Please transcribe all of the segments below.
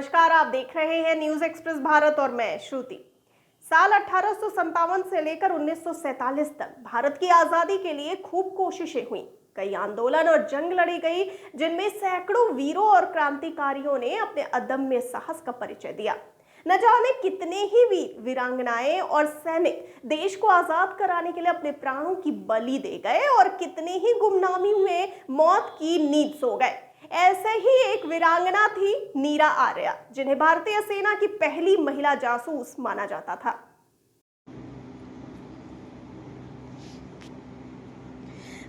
नमस्कार, आप देख रहे हैं न्यूज एक्सप्रेस भारत और मैं श्रुति। साल 1857 से लेकर 1947 तक भारत की आजादी के लिए खूब कोशिशें हुई। कई आंदोलन और जंग लड़ी गई, जिनमें सैकड़ों वीरों और क्रांतिकारियों ने अपने अदम्य साहस का परिचय दिया। न जाने कितने ही वीर वीरांगनाएं और सैनिक देश को आजाद कराने के लिए अपने प्राणों की बलि दे गए और कितने ही गुमनामी में मौत की नींद सो गए। ऐसे ही एक वीरांगना थी नीरा आर्या, जिन्हें भारतीय सेना की पहली महिला जासूस माना जाता था।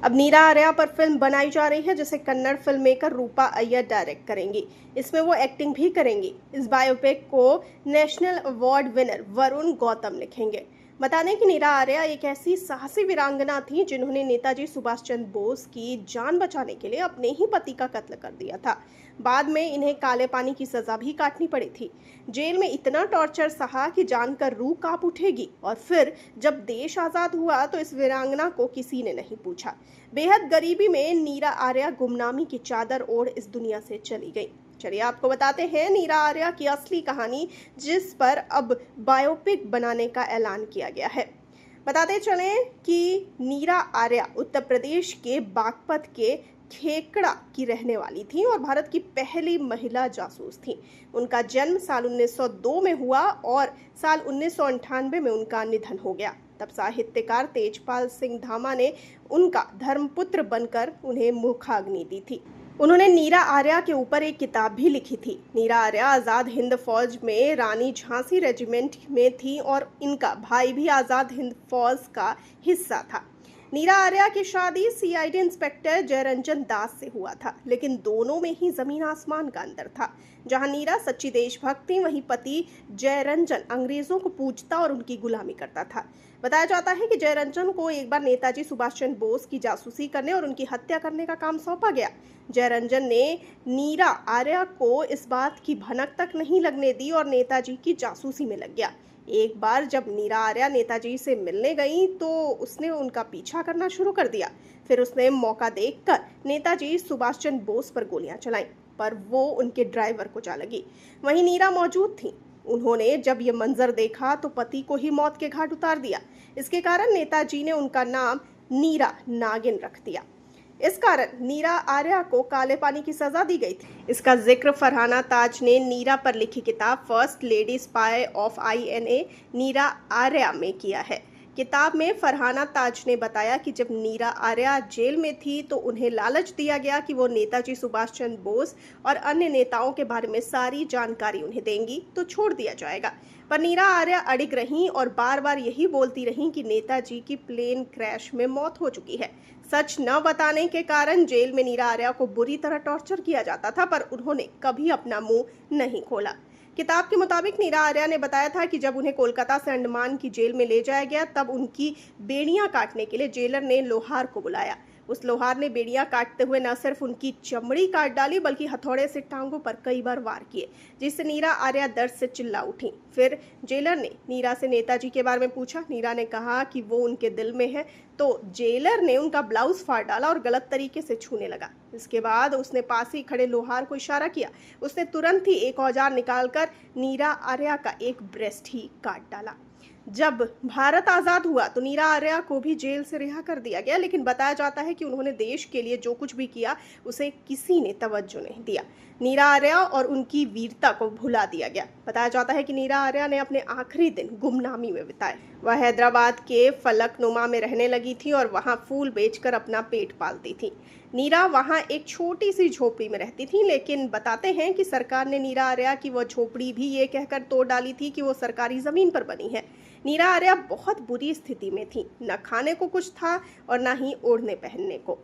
अब नीरा आर्या पर फिल्म बनाई जा रही है, जिसे कन्नड़ फिल्म मेकर रूपा अय्यर डायरेक्ट करेंगी। इसमें वो एक्टिंग भी करेंगी। इस बायोपिक को national award winner Varun Gautam लिखेंगे। बता दें कि नीरा आर्या एक ऐसी साहसी वीरांगना थी जिन्होंने नेताजी सुभाष चंद्र बोस की जान बचाने के लिए अपने ही पति का कत्ल कर दिया था। बाद में इन्हें काले पानी की सजा भी काटनी पड़ी थी। जेल में इतना टॉर्चर सहा कि जानकर रूह कांप उठेगी। और फिर जब देश आजाद हुआ तो इस वीरांगना को किसी ने नहीं पूछा। बेहद गरीबी में नीरा आर्या गुमनामी की चादर ओढ़ इस दुनिया से चली गई। चलिए आपको बताते हैं नीरा आर्या की असली कहानी, जिस पर अब बायोपिक बनाने का ऐलान किया गया है। बताते चलें कि नीरा आर्या उत्तर प्रदेश के बागपत के खेकड़ा की रहने वाली थी और भारत की पहली महिला जासूस थी। उनका जन्म साल 1902 में हुआ और साल 1998 में उनका निधन हो गया। तब साहित्यकार तेजपाल सिंह धामा ने उनका धर्मपुत्र बनकर उन्हें मुखाग्नि दी थी। उन्होंने नीरा आर्या के ऊपर एक किताब भी लिखी थी। नीरा आर्या आज़ाद हिंद फौज में रानी झांसी रेजिमेंट में थी और इनका भाई भी आज़ाद हिंद फौज का हिस्सा था। नीरा आर्या की शादी सीआईडी इंस्पेक्टर जयरंजन दास से हुआ था, लेकिन दोनों में ही जमीन आसमान का अंतर था। जहां नीरा सच्ची देशभक्त थी, वहीं पति जयरंजन अंग्रेजों को पूजता और उनकी गुलामी करता था। बताया जाता है कि जयरंजन को एक बार नेताजी सुभाष चंद्र बोस की जासूसी करने और उनकी हत्या करने का काम सौंपा गया। जयरंजन ने नीरा आर्या को इस बात की भनक तक नहीं लगने दी और नेताजी की जासूसी में लग गया। एक बार जब नीरा आर्या नेताजी से मिलने गई तो उसने उनका पीछा करना शुरू कर दिया। फिर उसने मौका देखकर नेताजी सुभाष चंद्र बोस पर गोलियां चलाईं, पर वो उनके ड्राइवर को जा लगी। वहीं नीरा मौजूद थी। उन्होंने जब ये मंजर देखा तो पति को ही मौत के घाट उतार दिया। इसके कारण नेताजी ने उनका नाम नीरा नागिन रख दिया। इस कारण नीरा आर्या को काले पानी की सजा दी गई थी। इसका जिक्र फरहाना ताज ने नीरा पर लिखी किताब first lady spy of INA नीरा आर्या में किया है। किताब में फरहाना ताज ने बताया कि जब नीरा आर्या जेल में थी तो उन्हें लालच दिया गया कि वो नेताजी सुभाष चंद्र बोस और अन्य नेताओं के बारे में सारी जानकारी उन्हें देंगी तो छोड़ दिया जाएगा। पर नीरा आर्या अड़िग रहीं और बार बार यही बोलती रहीं कि नेताजी की प्लेन क्रैश में मौत हो चुकी है। सच न बताने के कारण जेल में नीरा आर्या को बुरी तरह टॉर्चर किया जाता था, पर उन्होंने कभी अपना मुंह नहीं खोला। किताब के मुताबिक नीरा आर्या ने बताया था कि जब उन्हें कोलकाता से अंडमान की जेल में ले जाया गया, तब उनकी बेड़ियां काटने के लिए जेलर ने लोहार को बुलाया। उस लोहार ने बेड़ियां काटते हुए न सिर्फ उनकी चमड़ी काट डाली, बल्कि हथौड़े से टांगों पर कई बार वार किए, जिससे नीरा आर्या दर्द से चिल्ला उठी। फिर जेलर ने नीरा से नेताजी के बारे में पूछा। नीरा ने कहा कि वो उनके दिल में है, तो जेलर ने उनका ब्लाउज फाड़ डाला और गलत तरीके से छूने लगा। इसके बाद उसने पास ही खड़े लोहार को इशारा किया। उसने तुरंत ही एक औजार निकालकर नीरा आर्या का एक ब्रेस्ट ही काट डाला। जब भारत आजाद हुआ तो नीरा आर्या को भी जेल से रिहा कर दिया गया, लेकिन बताया जाता है कि उन्होंने देश के लिए जो कुछ भी किया उसे किसी ने तवज्जो नहीं दिया। नीरा आर्या और उनकी वीरता को भुला दिया गया। बताया जाता है कि नीरा आर्या ने अपने आखिरी दिन गुमनामी में बिताए। वह हैदराबाद के फलकनुमा में रहने लगी थी और वहां फूल बेचकर अपना पेट पालती थी। नीरा वहां एक छोटी सी झोपड़ी में रहती थी, लेकिन बताते हैं कि सरकार ने नीरा आर्या की वह झोपड़ी भी ये कहकर तोड़ डाली थी कि वो सरकारी जमीन पर बनी है। नीरा आर्या बहुत बुरी स्थिति में थी, न खाने को कुछ था और न ही ओढ़ने पहनने को।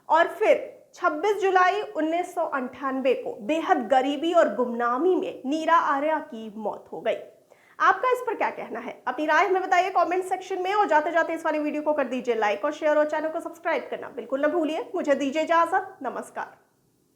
और फिर 26 जुलाई 1998 को बेहद गरीबी और गुमनामी में नीरा आर्या की मौत हो गई। आपका इस पर क्या कहना है? अपनी राय हमें बताइए कमेंट सेक्शन में। और जाते जाते इस वाली वीडियो को कर दीजिए लाइक और शेयर और चैनल को सब्सक्राइब करना बिल्कुल न भूलिए। मुझे दीजिए इजाजत। नमस्कार।